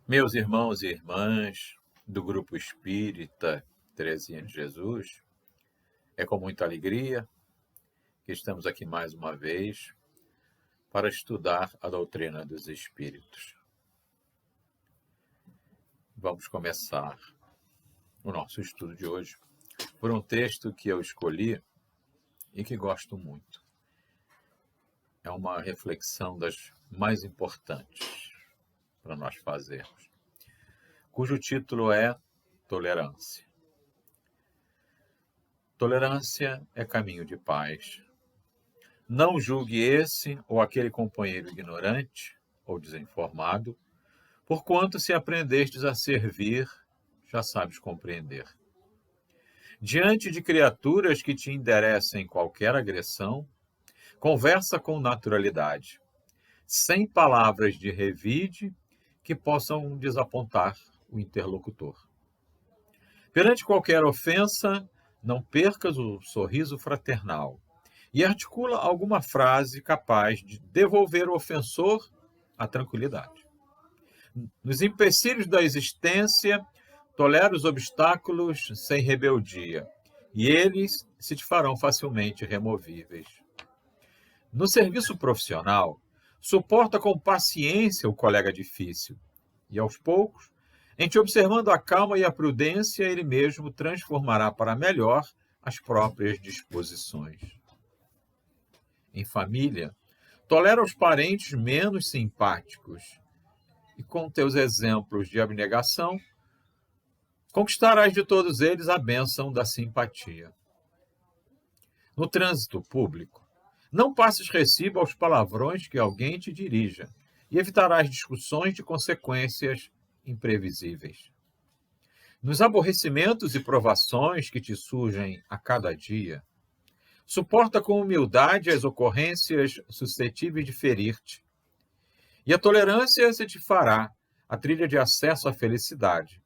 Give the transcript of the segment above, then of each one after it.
Meus irmãos e irmãs do Grupo Espírita Teresinha de Jesus, é com muita alegria que estamos aqui mais uma vez para estudar a doutrina dos Espíritos. Vamos começar o nosso estudo de hoje por um texto que eu escolhi e que gosto muito. É uma reflexão das mais importantes para nós fazermos, cujo título é Tolerância. Tolerância é caminho de paz. Não julgue esse ou aquele companheiro ignorante ou desinformado, porquanto se aprendestes a servir, já sabes compreender. Diante de criaturas que te enderecem qualquer agressão, conversa com naturalidade, sem palavras de revide que possam desapontar o interlocutor. Perante qualquer ofensa, não percas o sorriso fraternal e articula alguma frase capaz de devolver ao ofensor a tranquilidade. Nos empecilhos da existência, tolera os obstáculos sem rebeldia, e eles se te farão facilmente removíveis. No serviço profissional, suporta com paciência o colega difícil, e aos poucos, em te observando a calma e a prudência, ele mesmo transformará para melhor as próprias disposições. Em família, tolera os parentes menos simpáticos e, com teus exemplos de abnegação, conquistarás de todos eles a bênção da simpatia. No trânsito público, não passes recibo aos palavrões que alguém te dirija e evitarás discussões de consequências imprevisíveis. Nos aborrecimentos e provações que te surgem a cada dia, suporta com humildade as ocorrências suscetíveis de ferir-te. E a tolerância se te fará a trilha de acesso à felicidade,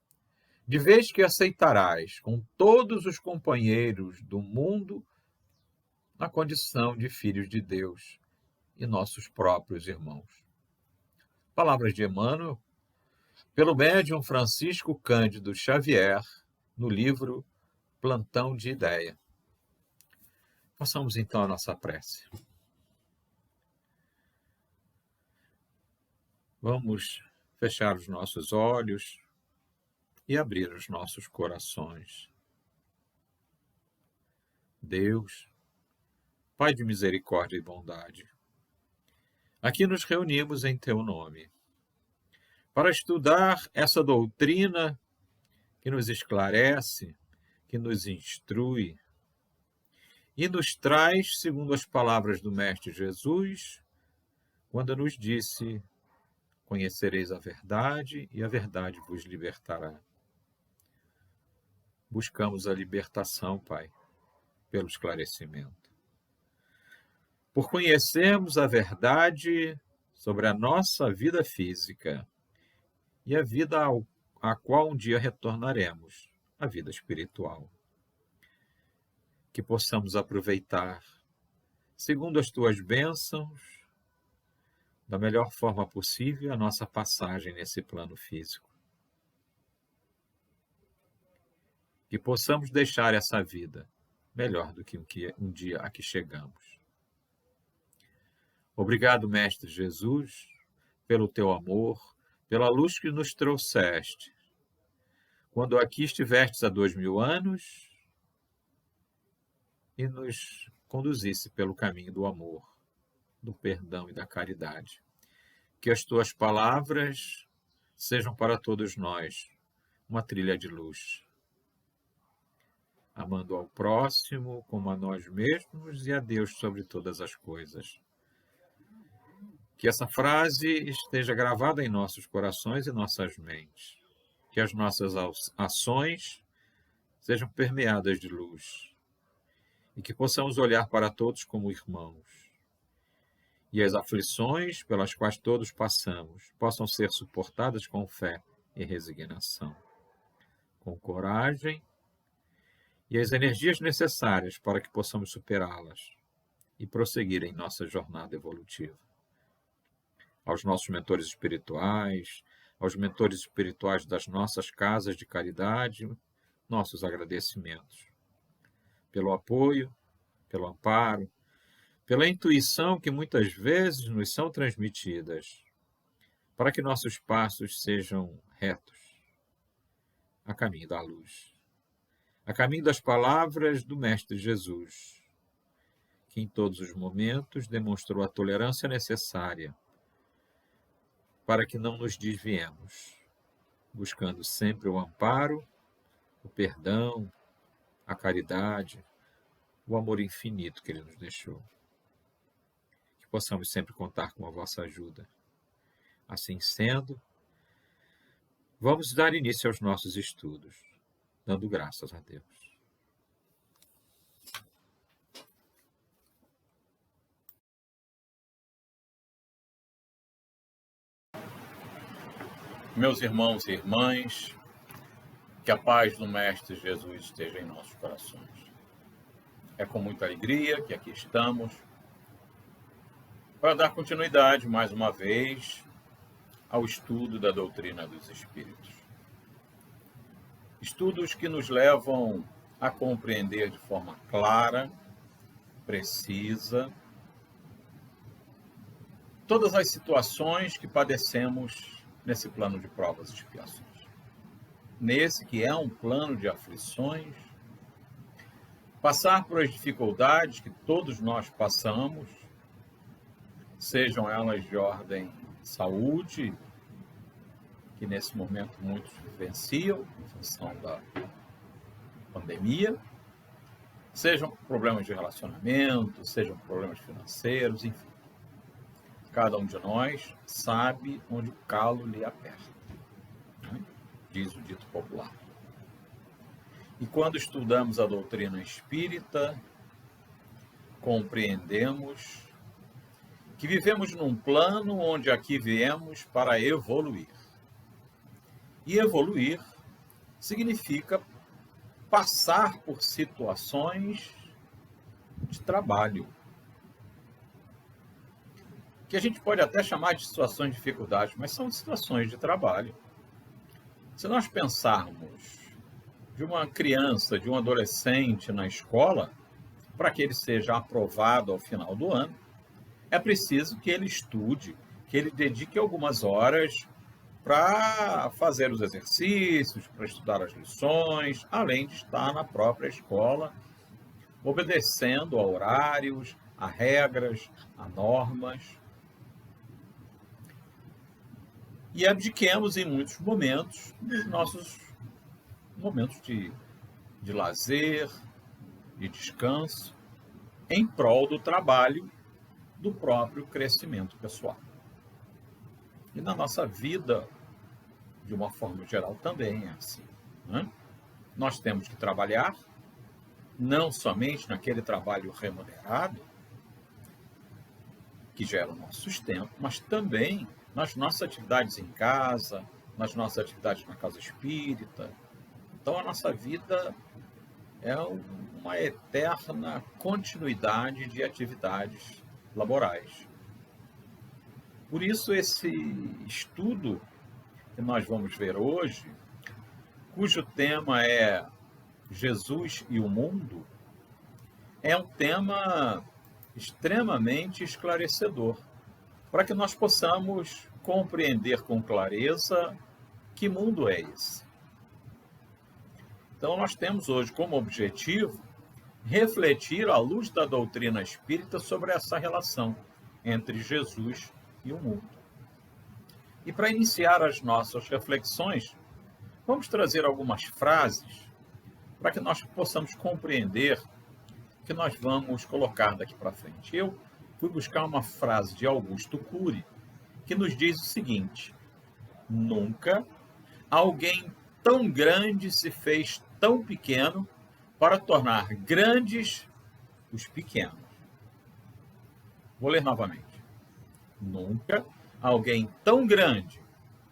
de vez que aceitarás com todos os companheiros do mundo na condição de filhos de Deus e nossos próprios irmãos. Palavras de Emmanuel, pelo médium Francisco Cândido Xavier, no livro Plantão de Ideia. Façamos então a nossa prece. Vamos fechar os nossos olhos e abrir os nossos corações. Deus, Pai de misericórdia e bondade, aqui nos reunimos em Teu nome, para estudar essa doutrina que nos esclarece, que nos instrui e nos traz, segundo as palavras do Mestre Jesus, quando nos disse: conhecereis a verdade e a verdade vos libertará. Buscamos a libertação, Pai, pelo esclarecimento. Por conhecermos a verdade sobre a nossa vida física e a vida à qual um dia retornaremos, a vida espiritual. Que possamos aproveitar, segundo as Tuas bênçãos, da melhor forma possível, a nossa passagem nesse plano físico. Que possamos deixar essa vida melhor do que um dia a que chegamos. Obrigado, Mestre Jesus, pelo Teu amor, pela luz que nos trouxeste, quando aqui estivestes há 2000 anos e nos conduzisse pelo caminho do amor, do perdão e da caridade. Que as Tuas palavras sejam para todos nós uma trilha de luz, amando ao próximo como a nós mesmos e a Deus sobre todas as coisas. Que essa frase esteja gravada em nossos corações e nossas mentes. Que as nossas ações sejam permeadas de luz. E que possamos olhar para todos como irmãos. E as aflições pelas quais todos passamos possam ser suportadas com fé e resignação, com coragem e as energias necessárias para que possamos superá-las e prosseguir em nossa jornada evolutiva. Aos nossos mentores espirituais, aos mentores espirituais das nossas casas de caridade, nossos agradecimentos pelo apoio, pelo amparo, pela intuição que muitas vezes nos são transmitidas, para que nossos passos sejam retos, a caminho da luz, a caminho das palavras do Mestre Jesus, que em todos os momentos demonstrou a tolerância necessária para que não nos desviemos, buscando sempre o amparo, o perdão, a caridade, o amor infinito que Ele nos deixou. Que possamos sempre contar com a vossa ajuda. Assim sendo, vamos dar início aos nossos estudos, dando graças a Deus. Meus irmãos e irmãs, que a paz do Mestre Jesus esteja em nossos corações. É com muita alegria que aqui estamos para dar continuidade, mais uma vez, ao estudo da doutrina dos Espíritos. Estudos que nos levam a compreender de forma clara, precisa, todas as situações que padecemos nesse plano de provas e expiações. Nesse que é um plano de aflições, passar por as dificuldades que todos nós passamos, sejam elas de ordem saúde, que nesse momento muitos vivenciam, em função da pandemia, sejam problemas de relacionamento, sejam problemas financeiros, enfim. Cada um de nós sabe onde o calo lhe aperta, né? Diz o dito popular. E quando estudamos a doutrina espírita, compreendemos que vivemos num plano onde aqui viemos para evoluir. E evoluir significa passar por situações de trabalho, que a gente pode até chamar de situações de dificuldade, mas são situações de trabalho. Se nós pensarmos de uma criança, de um adolescente na escola, para que ele seja aprovado ao final do ano, é preciso que ele estude, que ele dedique algumas horas para fazer os exercícios, para estudar as lições, além de estar na própria escola, obedecendo a horários, a regras, a normas. E abdiquemos em muitos momentos dos nossos momentos de lazer, de descanso, em prol do trabalho, do próprio crescimento pessoal. E na nossa vida, de uma forma geral, também é assim, né? Nós temos que trabalhar, não somente naquele trabalho remunerado, que gera o nosso sustento, mas também nas nossas atividades em casa, nas nossas atividades na casa espírita. Então, a nossa vida é uma eterna continuidade de atividades laborais. Por isso, esse estudo que nós vamos ver hoje, cujo tema é Jesus e o Mundo, é um tema extremamente esclarecedor, para que nós possamos compreender com clareza que mundo é esse. Então, nós temos hoje como objetivo refletir à luz da doutrina espírita sobre essa relação entre Jesus e o mundo. E para iniciar as nossas reflexões, vamos trazer algumas frases para que nós possamos compreender o que nós vamos colocar daqui para frente. Eu fui buscar uma frase de Augusto Cury que nos diz o seguinte: nunca alguém tão grande se fez tão pequeno para tornar grandes os pequenos. Vou ler novamente. Nunca alguém tão grande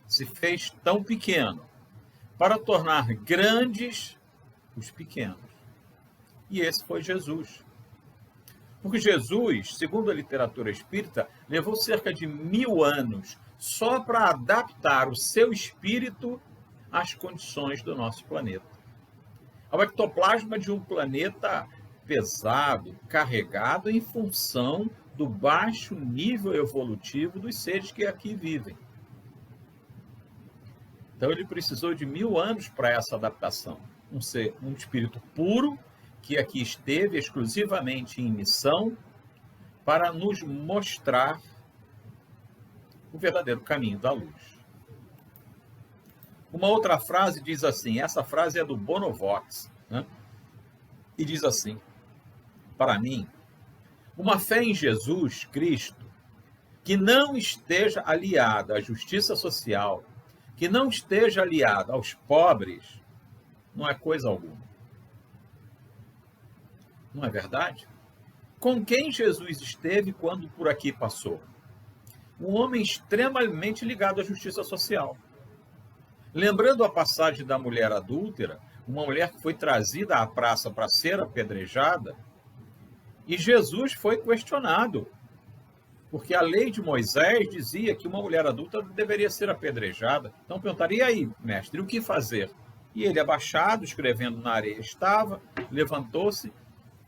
se fez tão pequeno para tornar grandes os pequenos. E esse foi Jesus. Porque Jesus, segundo a literatura espírita, levou cerca de 1000 anos só para adaptar o seu espírito às condições do nosso planeta. Ao ectoplasma de um planeta pesado, carregado em função do baixo nível evolutivo dos seres que aqui vivem. Então ele precisou de 1000 anos para essa adaptação. Um espírito puro que aqui esteve exclusivamente em missão para nos mostrar o verdadeiro caminho da luz. Uma outra frase diz assim, essa frase é do Bonovox, né? E diz assim, para mim, uma fé em Jesus Cristo que não esteja aliada à justiça social, que não esteja aliada aos pobres, não é coisa alguma. Não é verdade? Com quem Jesus esteve quando por aqui passou? Um homem extremamente ligado à justiça social. Lembrando a passagem da mulher adúltera, uma mulher que foi trazida à praça para ser apedrejada, e Jesus foi questionado, porque a lei de Moisés dizia que uma mulher adulta deveria ser apedrejada. Então perguntaria, e aí, mestre, o que fazer? E ele, abaixado, escrevendo na areia, estava, levantou-se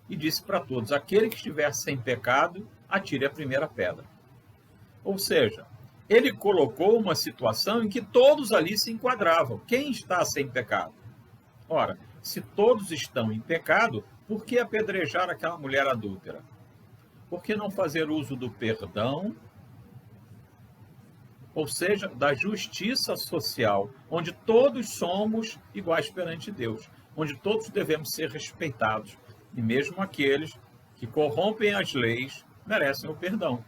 e disse para todos, aquele que estiver sem pecado, atire a primeira pedra. Ou seja, ele colocou uma situação em que todos ali se enquadravam. Quem está sem pecado? Ora, se todos estão em pecado, por que apedrejar aquela mulher adúltera? Por que não fazer uso do perdão, ou seja, da justiça social, onde todos somos iguais perante Deus, onde todos devemos ser respeitados, e mesmo aqueles que corrompem as leis merecem o perdão.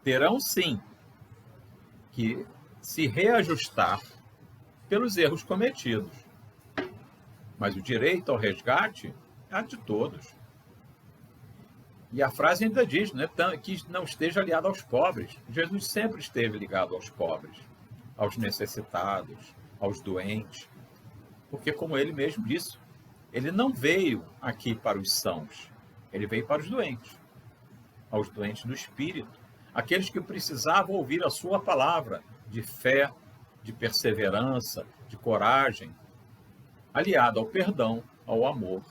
Terão, sim, que se reajustar pelos erros cometidos. Mas o direito ao resgate é de todos. E a frase ainda diz, né, que não esteja aliado aos pobres. Jesus sempre esteve ligado aos pobres, aos necessitados, aos doentes. Porque, como ele mesmo disse, ele não veio aqui para os sãos, ele veio para os doentes, aos doentes do espírito, aqueles que precisavam ouvir a sua palavra de fé, de perseverança, de coragem, aliado ao perdão, ao amor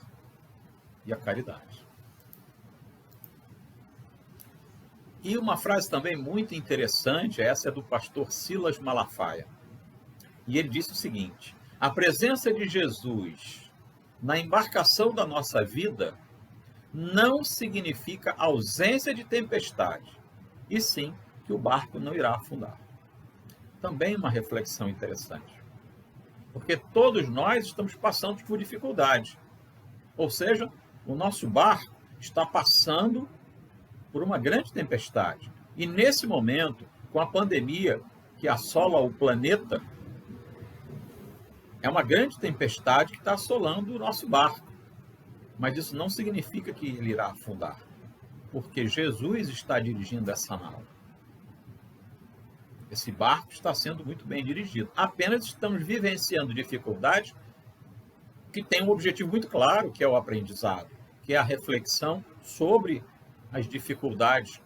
e à caridade. E uma frase também muito interessante, essa é do pastor Silas Malafaia. E ele disse o seguinte, a presença de Jesus na embarcação da nossa vida não significa ausência de tempestade, e sim que o barco não irá afundar. Também uma reflexão interessante. Porque todos nós estamos passando por dificuldades. Ou seja, o nosso barco está passando por uma grande tempestade. E nesse momento, com a pandemia que assola o planeta, é uma grande tempestade que está assolando o nosso barco. Mas isso não significa que ele irá afundar, porque Jesus está dirigindo essa nau. Esse barco está sendo muito bem dirigido. Apenas estamos vivenciando dificuldades que têm um objetivo muito claro, que é o aprendizado, que é a reflexão sobre as dificuldades,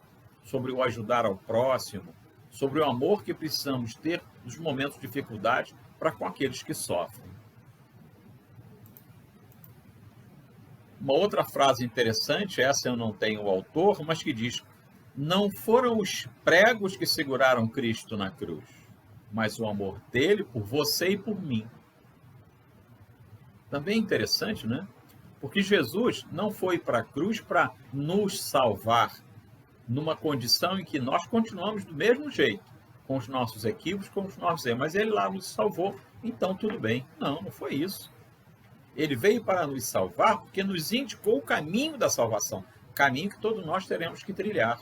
sobre o ajudar ao próximo, sobre o amor que precisamos ter nos momentos de dificuldade para com aqueles que sofrem. Uma outra frase interessante, essa eu não tenho o autor, mas que diz, não foram os pregos que seguraram Cristo na cruz, mas o amor dele por você e por mim. Também interessante, né? Porque Jesus não foi para a cruz para nos salvar numa condição em que nós continuamos do mesmo jeito, com os nossos equívocos, com os nossos erros, mas ele lá nos salvou, então tudo bem. Não, não foi isso. Ele veio para nos salvar porque nos indicou o caminho da salvação, caminho que todos nós teremos que trilhar.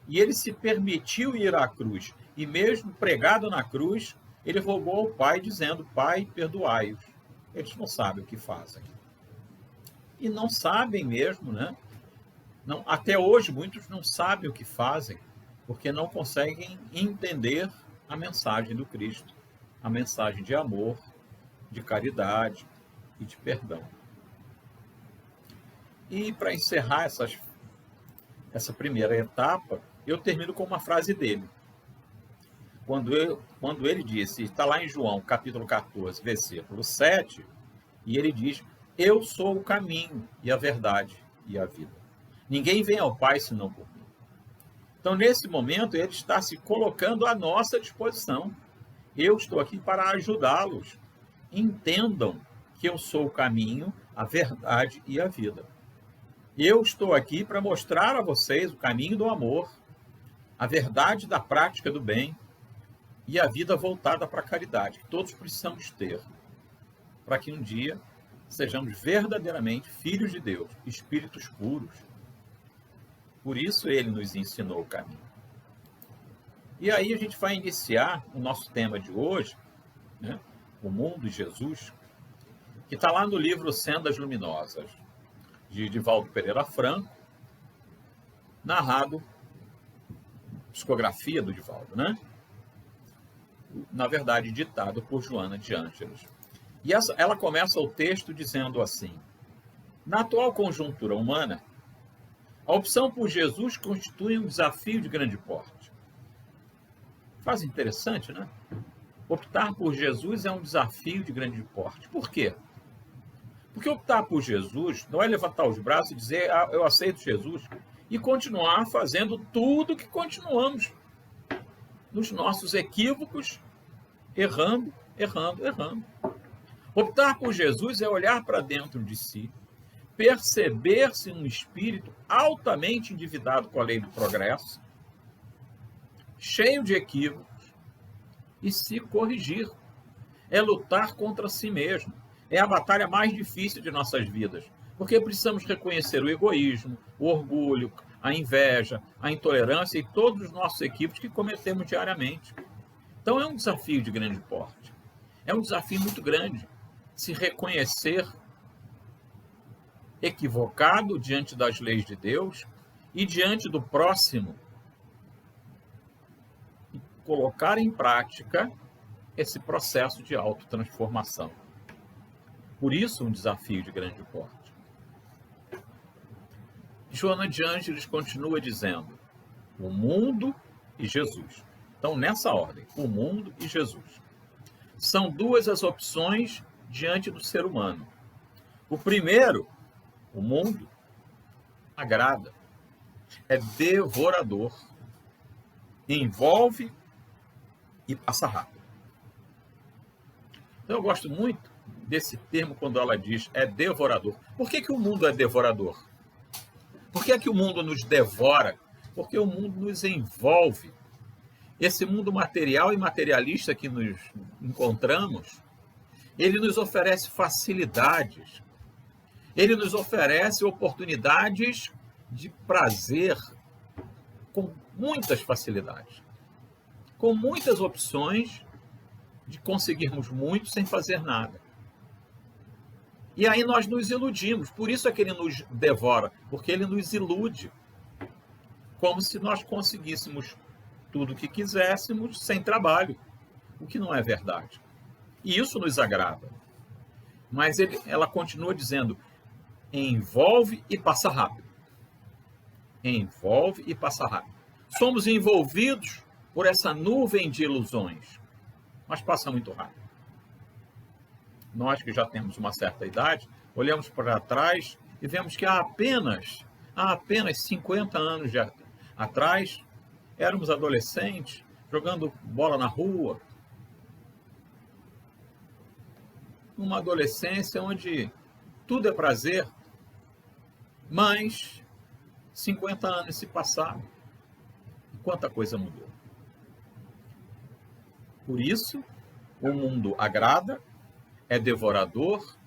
E ele se permitiu ir à cruz, e mesmo pregado na cruz, ele rogou ao Pai, dizendo, Pai, perdoai-os. Eles não sabem o que fazem. E não sabem mesmo, né? Não, até hoje, muitos não sabem o que fazem, porque não conseguem entender a mensagem do Cristo, a mensagem de amor, de caridade e de perdão. E para encerrar essa primeira etapa, eu termino com uma frase dele. quando ele disse, está lá em João, capítulo 14, versículo 7, e ele diz: eu sou o caminho e a verdade e a vida. Ninguém vem ao Pai senão por mim. Então, nesse momento, ele está se colocando à nossa disposição. Eu estou aqui para ajudá-los. Entendam que eu sou o caminho, a verdade e a vida. Eu estou aqui para mostrar a vocês o caminho do amor, a verdade da prática do bem e a vida voltada para a caridade, que todos precisamos ter, para que um dia sejamos verdadeiramente filhos de Deus, espíritos puros. Por isso ele nos ensinou o caminho. E aí a gente vai iniciar o nosso tema de hoje, né? O mundo e Jesus, que está lá no livro Sendas Luminosas, de Divaldo Pereira Franco, narrado, psicografia do Divaldo, né? Na verdade, ditado por Joana de Ângeles. E ela começa o texto dizendo assim: na atual conjuntura humana, a opção por Jesus constitui um desafio de grande porte. Frase interessante, né? Optar por Jesus é um desafio de grande porte. Por quê? Porque optar por Jesus não é levantar os braços e dizer: eu aceito Jesus, e continuar fazendo tudo que continuamos nos nossos equívocos, errando. Optar por Jesus é olhar para dentro de si, perceber-se um espírito altamente endividado com a lei do progresso, cheio de equívocos, e se corrigir. É lutar contra si mesmo. É a batalha mais difícil de nossas vidas, porque precisamos reconhecer o egoísmo, o orgulho, a inveja, a intolerância e todos os nossos equívocos que cometemos diariamente. Então é um desafio de grande porte. É um desafio muito grande se reconhecer equivocado diante das leis de Deus e diante do próximo, e colocar em prática esse processo de autotransformação. Por isso, um desafio de grande porte. Joana de Ângeles continua dizendo: o mundo e Jesus. Então, nessa ordem, o mundo e Jesus. São duas as opções diante do ser humano. O primeiro, o mundo, agrada, é devorador, envolve e passa rápido. Então, eu gosto muito desse termo quando ela diz é devorador. Por que o mundo é devorador? Por que o mundo nos devora? Porque o mundo nos envolve. Esse mundo material e materialista que nos encontramos, ele nos oferece facilidades, ele nos oferece oportunidades de prazer com muitas facilidades, com muitas opções de conseguirmos muito sem fazer nada. E aí nós nos iludimos, por isso é que ele nos devora, porque ele nos ilude, como se nós conseguíssemos tudo o que quiséssemos sem trabalho, o que não é verdade. E isso nos agrada. Mas ela continua dizendo: envolve e passa rápido. Envolve e passa rápido. Somos envolvidos por essa nuvem de ilusões, mas passa muito rápido. Nós que já temos uma certa idade, olhamos para trás e vemos que há apenas 50 anos atrás, éramos adolescentes, jogando bola na rua. Uma adolescência onde tudo é prazer, mas 50 anos se passaram e quanta coisa mudou. Por isso, o mundo agrada, é devorador,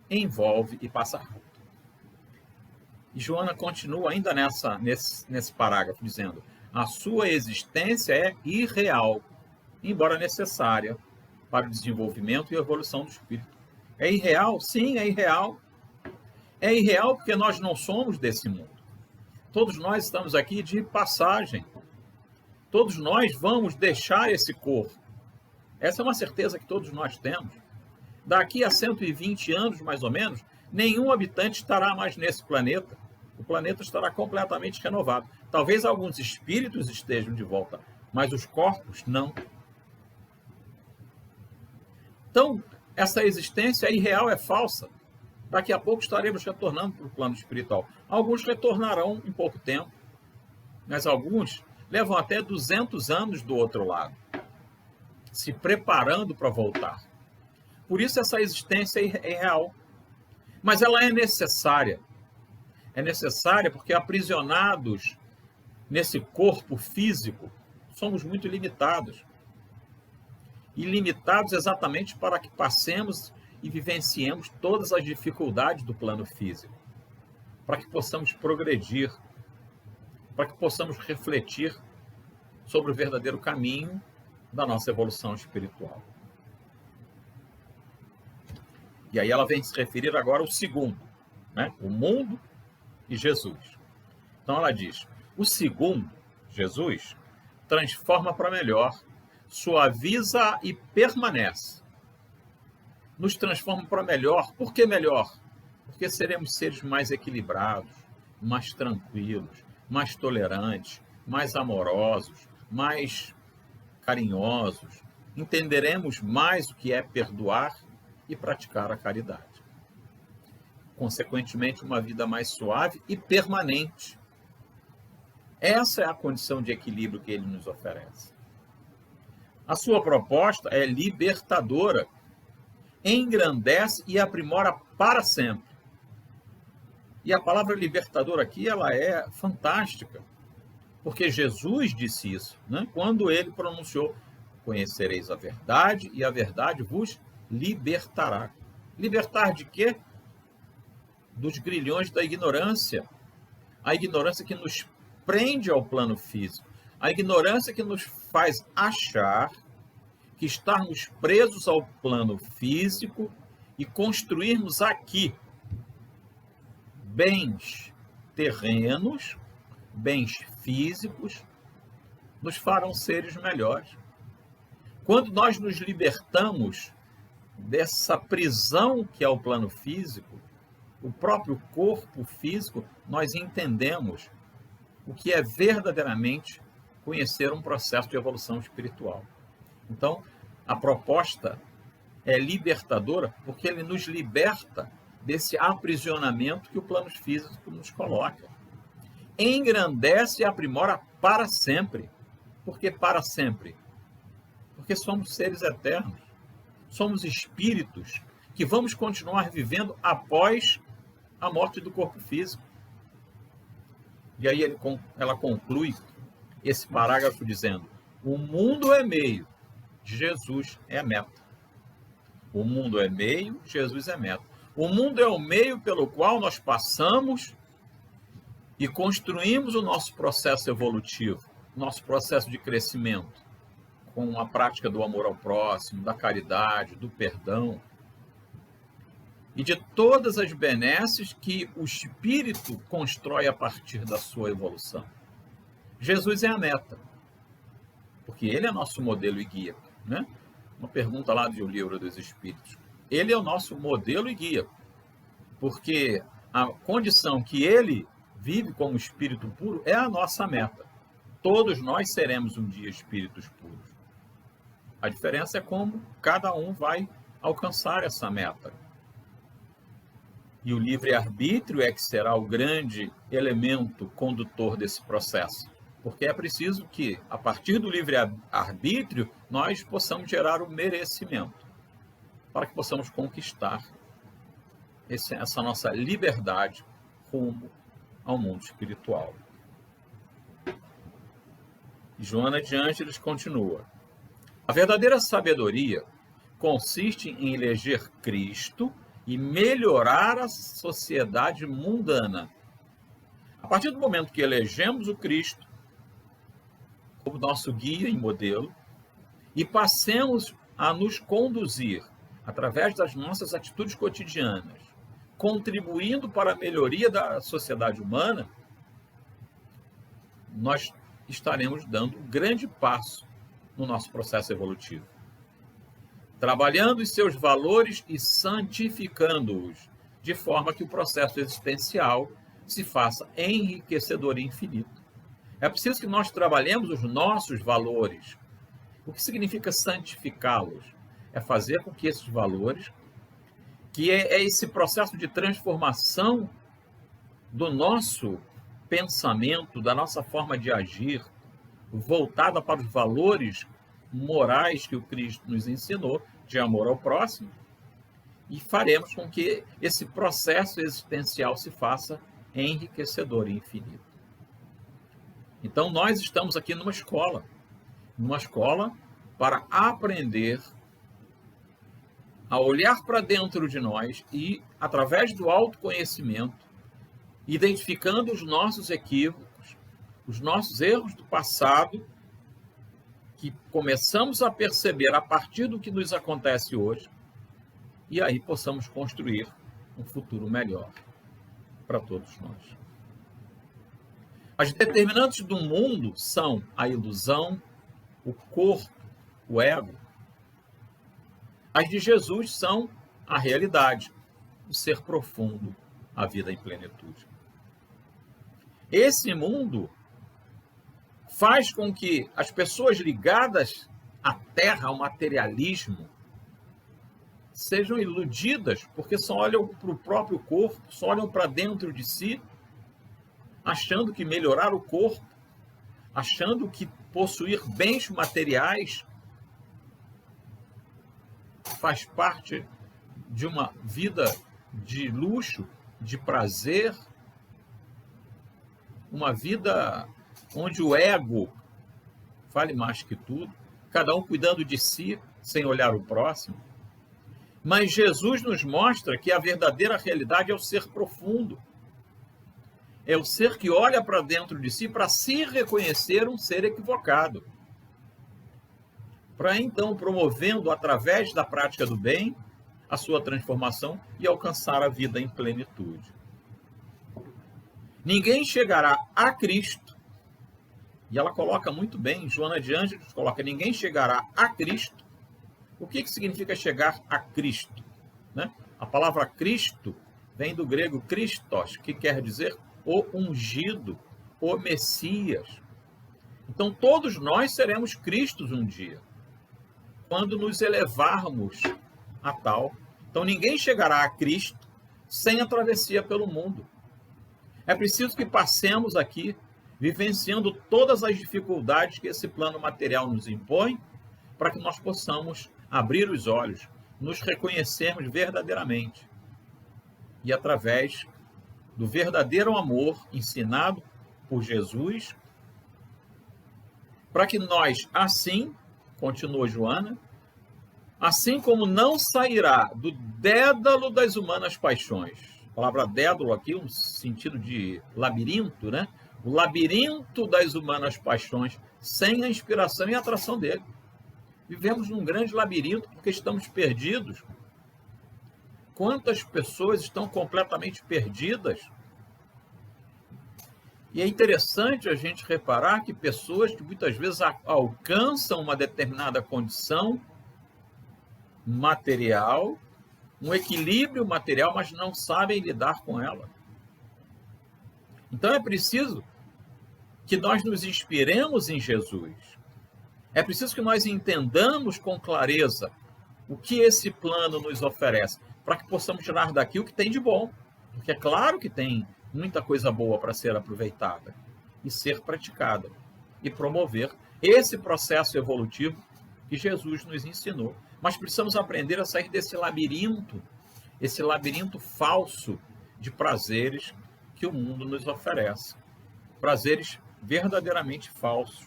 envolve e passa rápido. E Joana continua ainda nesse parágrafo, dizendo: a sua existência é irreal, embora necessária para o desenvolvimento e evolução do espírito. É irreal? Sim, é irreal. É irreal porque nós não somos desse mundo. Todos nós estamos aqui de passagem. Todos nós vamos deixar esse corpo. Essa é uma certeza que todos nós temos. Daqui a 120 anos, mais ou menos, nenhum habitante estará mais nesse planeta. O planeta estará completamente renovado. Talvez alguns espíritos estejam de volta, mas os corpos não. Então, essa existência é irreal, é falsa. Daqui a pouco estaremos retornando para o plano espiritual. Alguns retornarão em pouco tempo, mas alguns levam até 200 anos do outro lado, se preparando para voltar. Por isso essa existência é irreal. Mas ela é necessária. É necessária porque aprisionados nesse corpo físico, somos muito limitados. E limitados exatamente para que passemos e vivenciemos todas as dificuldades do plano físico, para que possamos progredir, para que possamos refletir sobre o verdadeiro caminho da nossa evolução espiritual. E aí ela vem se referir agora ao segundo, né? O mundo e Jesus. Então ela diz, o segundo, Jesus, transforma para melhor, suaviza e permanece. Nos transforma para melhor. Por que melhor? Porque seremos seres mais equilibrados, mais tranquilos, mais tolerantes, mais amorosos, mais carinhosos. Entenderemos mais o que é perdoar e praticar a caridade. Consequentemente, uma vida mais suave e permanente. Essa é a condição de equilíbrio que ele nos oferece. A sua proposta é libertadora, engrandece e aprimora para sempre. E a palavra libertador aqui, ela é fantástica, porque Jesus disse isso, né? Quando ele pronunciou, conhecereis a verdade e a verdade vos libertará. Libertar de quê? Dos grilhões da ignorância. A ignorância que nos prende ao plano físico. A ignorância que nos faz achar que estarmos presos ao plano físico e construirmos aqui bens terrenos, bens físicos, nos farão seres melhores. Quando nós nos libertamos dessa prisão que é o plano físico, o próprio corpo físico, nós entendemos o que é verdadeiramente conhecer um processo de evolução espiritual. Então, a proposta é libertadora porque ele nos liberta desse aprisionamento que o plano físico nos coloca. Engrandece e aprimora para sempre. Por que para sempre? Porque somos seres eternos. Somos espíritos que vamos continuar vivendo após a morte do corpo físico. E aí ela conclui esse parágrafo dizendo: o mundo é meio, Jesus é a meta. O mundo é meio, Jesus é meta. O mundo é o meio pelo qual nós passamos e construímos o nosso processo evolutivo, nosso processo de crescimento, com a prática do amor ao próximo, da caridade, do perdão, e de todas as benesses que o espírito constrói a partir da sua evolução. Jesus é a meta, porque ele é nosso modelo e guia, né? Uma pergunta lá do Livro dos Espíritos. Ele é o nosso modelo e guia, porque a condição que ele vive como espírito puro é a nossa meta. Todos nós seremos um dia espíritos puros. A diferença é como cada um vai alcançar essa meta. E o livre-arbítrio é que será o grande elemento condutor desse processo. Porque é preciso que, a partir do livre-arbítrio, nós possamos gerar o merecimento, para que possamos conquistar essa nossa liberdade rumo ao mundo espiritual. E Joana de Ângeles continua. A verdadeira sabedoria consiste em eleger Cristo e melhorar a sociedade mundana. A partir do momento que elegemos o Cristo como nosso guia e modelo e passemos a nos conduzir através das nossas atitudes cotidianas, contribuindo para a melhoria da sociedade humana, nós estaremos dando um grande passo no nosso processo evolutivo. Trabalhando os seus valores e santificando-os, de forma que o processo existencial se faça enriquecedor e infinito. É preciso que nós trabalhemos os nossos valores. O que significa santificá-los? é fazer com que esses valores, que é esse processo de transformação do nosso pensamento, da nossa forma de agir, voltada para os valores morais que o Cristo nos ensinou, de amor ao próximo, e faremos com que esse processo existencial se faça enriquecedor e infinito. Então, nós estamos aqui numa escola para aprender a olhar para dentro de nós e, através do autoconhecimento, identificando os nossos equívocos, os nossos erros do passado, que começamos a perceber a partir do que nos acontece hoje, e aí possamos construir um futuro melhor para todos nós. As determinantes do mundo são a ilusão, o corpo, o ego. As de Jesus são a realidade, o ser profundo, a vida em plenitude. Esse mundo faz com que as pessoas ligadas à terra, ao materialismo, sejam iludidas, porque só olham para o próprio corpo, só olham para dentro de si, achando que melhorar o corpo, achando que possuir bens materiais faz parte de uma vida de luxo, de prazer, uma vida onde o ego vale mais que tudo, cada um cuidando de si, sem olhar o próximo. Mas Jesus nos mostra que a verdadeira realidade é o ser profundo. É o ser que olha para dentro de si para se reconhecer um ser equivocado. Para então, promovendo através da prática do bem, a sua transformação e alcançar a vida em plenitude. Ninguém chegará a Cristo, e ela coloca muito bem, Joana de Ângeles coloca, ninguém chegará a Cristo. O que significa chegar a Cristo? Né? A palavra Cristo vem do grego Christos, que quer dizer o ungido, o Messias. Então, todos nós seremos Cristos um dia, quando nos elevarmos a tal. Então, ninguém chegará a Cristo sem a travessia pelo mundo. É preciso que passemos aqui, vivenciando todas as dificuldades que esse plano material nos impõe, para que nós possamos abrir os olhos, nos reconhecermos verdadeiramente. E através do verdadeiro amor ensinado por Jesus, para que nós, assim, continua Joana, assim como não sairá do dédalo das humanas paixões. A palavra dédalo aqui, um sentido de labirinto, né? O labirinto das humanas paixões, sem a inspiração e a atração dele. Vivemos num grande labirinto porque estamos perdidos. Quantas pessoas estão completamente perdidas? E é interessante a gente reparar que pessoas que muitas vezes alcançam uma determinada condição material, um equilíbrio material, mas não sabem lidar com ela. Então é preciso que nós nos inspiremos em Jesus. É preciso que nós entendamos com clareza o que esse plano nos oferece, para que possamos tirar daqui o que tem de bom. Porque é claro que tem muita coisa boa para ser aproveitada e ser praticada, e promover esse processo evolutivo que Jesus nos ensinou. Mas precisamos aprender a sair desse labirinto, esse labirinto falso de prazeres que o mundo nos oferece. Prazeres verdadeiramente falsos.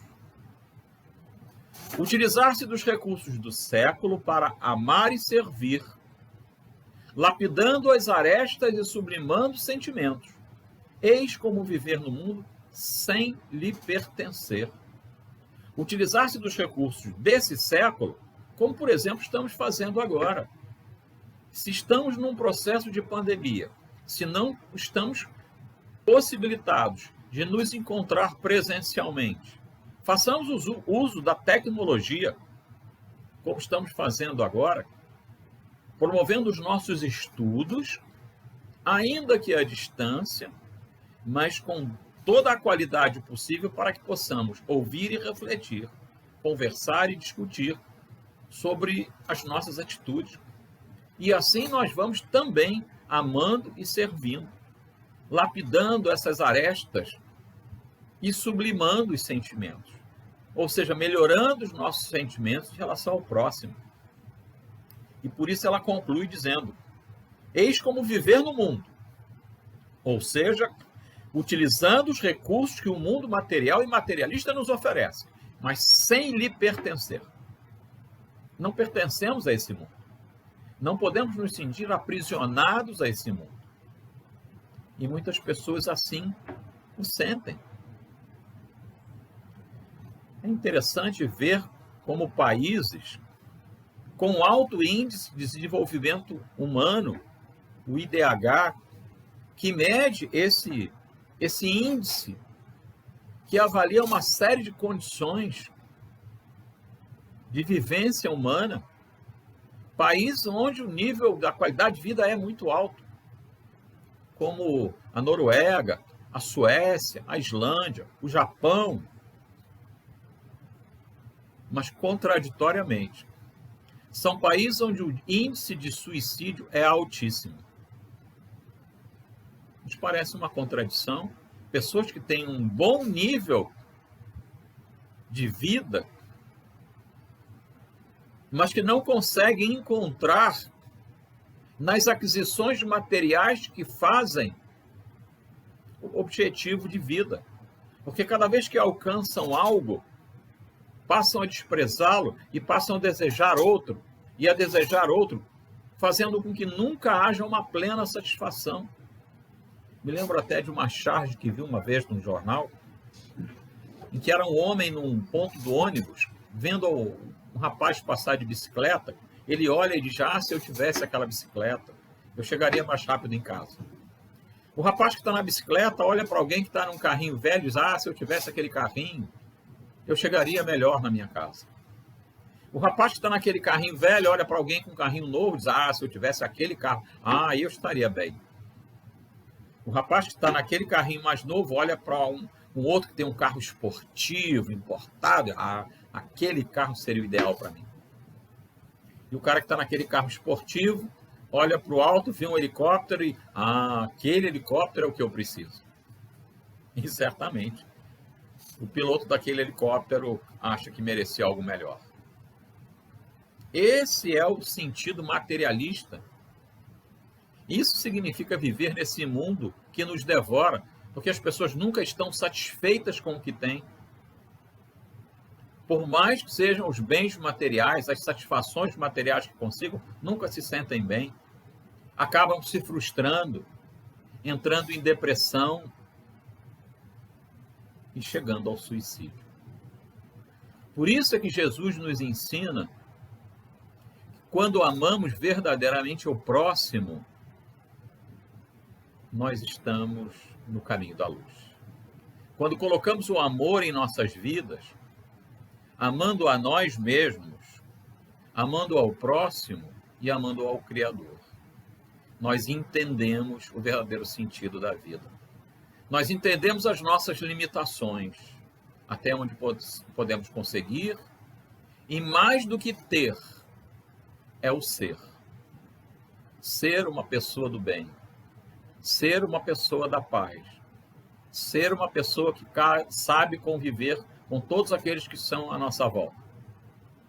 Utilizar-se dos recursos do século para amar e servir, lapidando as arestas e sublimando sentimentos. Eis como viver no mundo sem lhe pertencer. Utilizar-se dos recursos desse século, como, por exemplo, estamos fazendo agora. Se estamos num processo de pandemia, se não estamos possibilitados de nos encontrar presencialmente, façamos uso da tecnologia, como estamos fazendo agora, promovendo os nossos estudos, ainda que à distância, mas com toda a qualidade possível para que possamos ouvir e refletir, conversar e discutir sobre as nossas atitudes. E assim nós vamos também amando e servindo, lapidando essas arestas e sublimando os sentimentos. Ou seja, melhorando os nossos sentimentos em relação ao próximo. E por isso ela conclui dizendo: eis como viver no mundo. Ou seja, utilizando os recursos que o mundo material e materialista nos oferece, mas sem lhe pertencer. Não pertencemos a esse mundo. Não podemos nos sentir aprisionados a esse mundo. E muitas pessoas assim o sentem. É interessante ver como países com alto índice de desenvolvimento humano, o IDH, que mede esse índice, que avalia uma série de condições de vivência humana, países onde o nível da qualidade de vida é muito alto, como a Noruega, a Suécia, a Islândia, o Japão, mas contraditoriamente, são países onde o índice de suicídio é altíssimo. Nos parece uma contradição. Pessoas que têm um bom nível de vida, mas que não conseguem encontrar nas aquisições de materiais que fazem o objetivo de vida. Porque cada vez que alcançam algo, passam a desprezá-lo e passam a desejar outro, e a desejar outro, fazendo com que nunca haja uma plena satisfação. Me lembro até de uma charge que vi uma vez num jornal, em que era um homem num ponto do ônibus, vendo um rapaz passar de bicicleta, ele olha e diz: se eu tivesse aquela bicicleta, eu chegaria mais rápido em casa. O rapaz que está na bicicleta olha para alguém que está num carrinho velho e diz: se eu tivesse aquele carrinho, eu chegaria melhor na minha casa. O rapaz que está naquele carrinho velho olha para alguém com um carrinho novo e diz: se eu tivesse aquele carro, aí eu estaria bem. O rapaz que está naquele carrinho mais novo olha para um outro que tem um carro esportivo, importado, aquele carro seria o ideal para mim. E o cara que está naquele carro esportivo olha para o alto, vê um helicóptero e aquele helicóptero é o que eu preciso. E certamente o piloto daquele helicóptero acha que merecia algo melhor. Esse é o sentido materialista. Isso significa viver nesse mundo que nos devora, porque as pessoas nunca estão satisfeitas com o que têm. Por mais que sejam os bens materiais, as satisfações materiais que consigam, nunca se sentem bem. Acabam se frustrando, entrando em depressão e chegando ao suicídio. Por isso é que Jesus nos ensina que quando amamos verdadeiramente o próximo, nós estamos no caminho da luz. Quando colocamos o amor em nossas vidas, amando a nós mesmos, amando ao próximo e amando ao Criador, nós entendemos o verdadeiro sentido da vida. Nós entendemos as nossas limitações, até onde podemos conseguir, e mais do que ter, é o ser. Ser uma pessoa do bem, ser uma pessoa da paz, ser uma pessoa que sabe conviver com todos aqueles que são à nossa volta,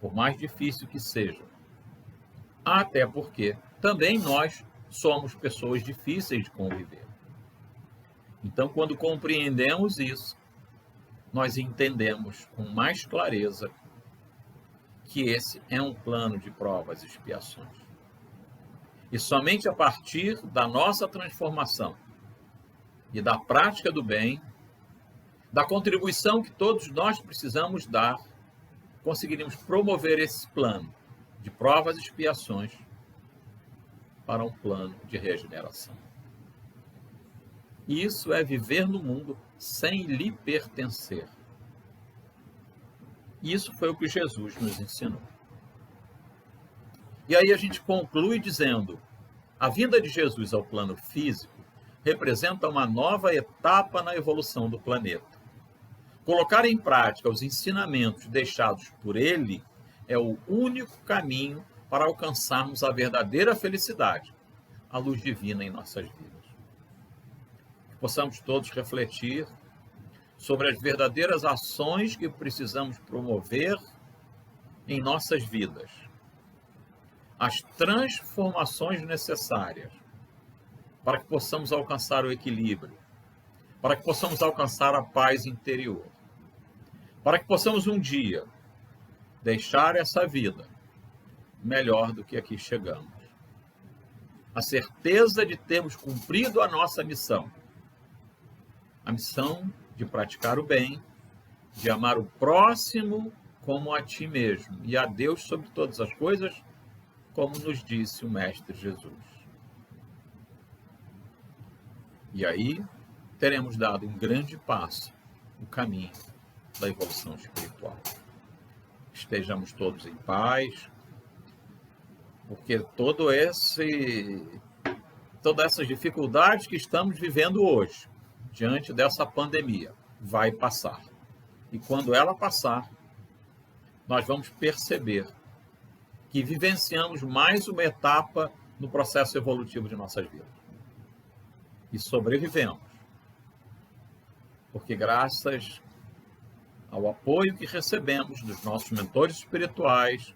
por mais difícil que seja. Até porque também nós somos pessoas difíceis de conviver. Então, quando compreendemos isso, nós entendemos com mais clareza que esse é um plano de provas e expiações. E somente a partir da nossa transformação e da prática do bem, da contribuição que todos nós precisamos dar, conseguiremos promover esse plano de provas e expiações para um plano de regeneração. Isso é viver no mundo sem lhe pertencer. Isso foi o que Jesus nos ensinou. E aí a gente conclui dizendo: a vinda de Jesus ao plano físico representa uma nova etapa na evolução do planeta. Colocar em prática os ensinamentos deixados por ele é o único caminho para alcançarmos a verdadeira felicidade, a luz divina em nossas vidas. Que possamos todos refletir sobre as verdadeiras ações que precisamos promover em nossas vidas, as transformações necessárias para que possamos alcançar o equilíbrio, para que possamos alcançar a paz interior, para que possamos um dia deixar essa vida melhor do que aqui chegamos. A certeza de termos cumprido a nossa missão, a missão de praticar o bem, de amar o próximo como a ti mesmo e a Deus sobre todas as coisas, como nos disse o Mestre Jesus. E aí teremos dado um grande passo no caminho da evolução espiritual. Estejamos todos em paz, porque todas essas dificuldades que estamos vivendo hoje, diante dessa pandemia, vai passar. E quando ela passar, nós vamos perceber que vivenciamos mais uma etapa no processo evolutivo de nossas vidas. E sobrevivemos. Porque graças ao apoio que recebemos dos nossos mentores espirituais,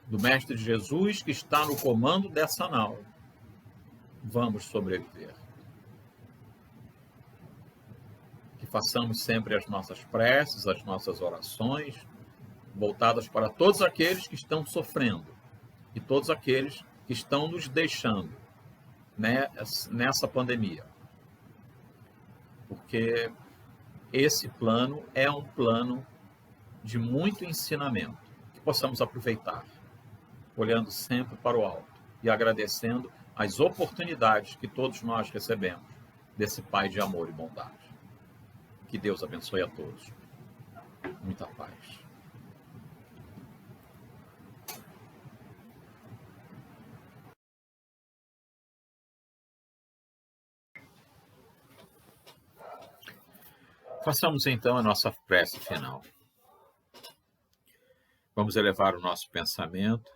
do Mestre Jesus, que está no comando dessa nau, vamos sobreviver. Que façamos sempre as nossas preces, as nossas orações, voltadas para todos aqueles que estão sofrendo e todos aqueles que estão nos deixando nessa pandemia. Porque esse plano é um plano de muito ensinamento, que possamos aproveitar, olhando sempre para o alto e agradecendo as oportunidades que todos nós recebemos desse Pai de amor e bondade. Que Deus abençoe a todos. Muita paz. Façamos então a nossa prece final. Vamos elevar o nosso pensamento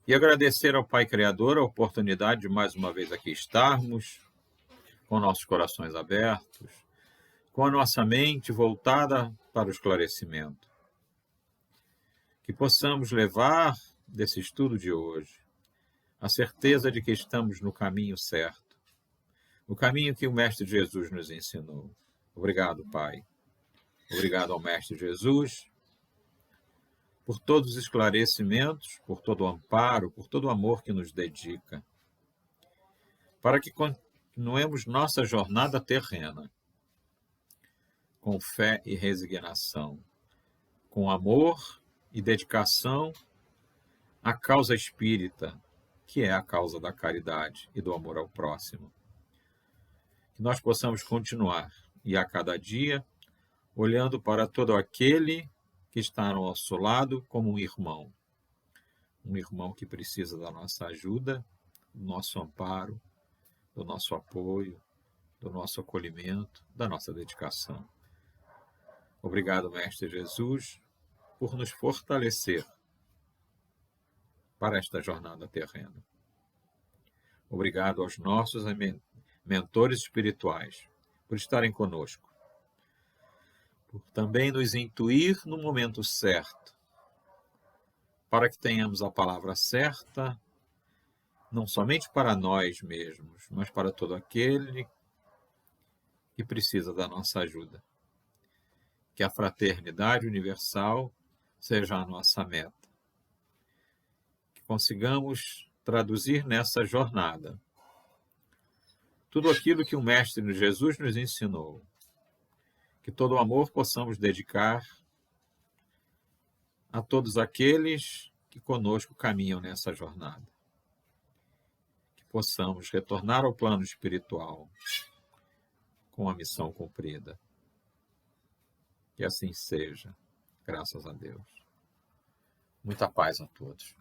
e agradecer ao Pai Criador a oportunidade de mais uma vez aqui estarmos, com nossos corações abertos, com a nossa mente voltada para o esclarecimento. Que possamos levar desse estudo de hoje a certeza de que estamos no caminho certo, o caminho que o Mestre Jesus nos ensinou. Obrigado, Pai. Obrigado ao Mestre Jesus por todos os esclarecimentos, por todo o amparo, por todo o amor que nos dedica, para que continuemos nossa jornada terrena com fé e resignação, com amor e dedicação à causa espírita, que é a causa da caridade e do amor ao próximo. Que nós possamos continuar, e a cada dia, olhando para todo aquele que está ao nosso lado como um irmão que precisa da nossa ajuda, do nosso amparo, do nosso apoio, do nosso acolhimento, da nossa dedicação. Obrigado, Mestre Jesus, por nos fortalecer para esta jornada terrena. Obrigado aos nossos mentores espirituais por estarem conosco, por também nos intuir no momento certo, para que tenhamos a palavra certa, não somente para nós mesmos, mas para todo aquele que precisa da nossa ajuda. Que a fraternidade universal seja a nossa meta. Que consigamos traduzir nessa jornada tudo aquilo que o Mestre Jesus nos ensinou. Que todo o amor possamos dedicar a todos aqueles que conosco caminham nessa jornada. Que possamos retornar ao plano espiritual com a missão cumprida. Que assim seja, graças a Deus. Muita paz a todos.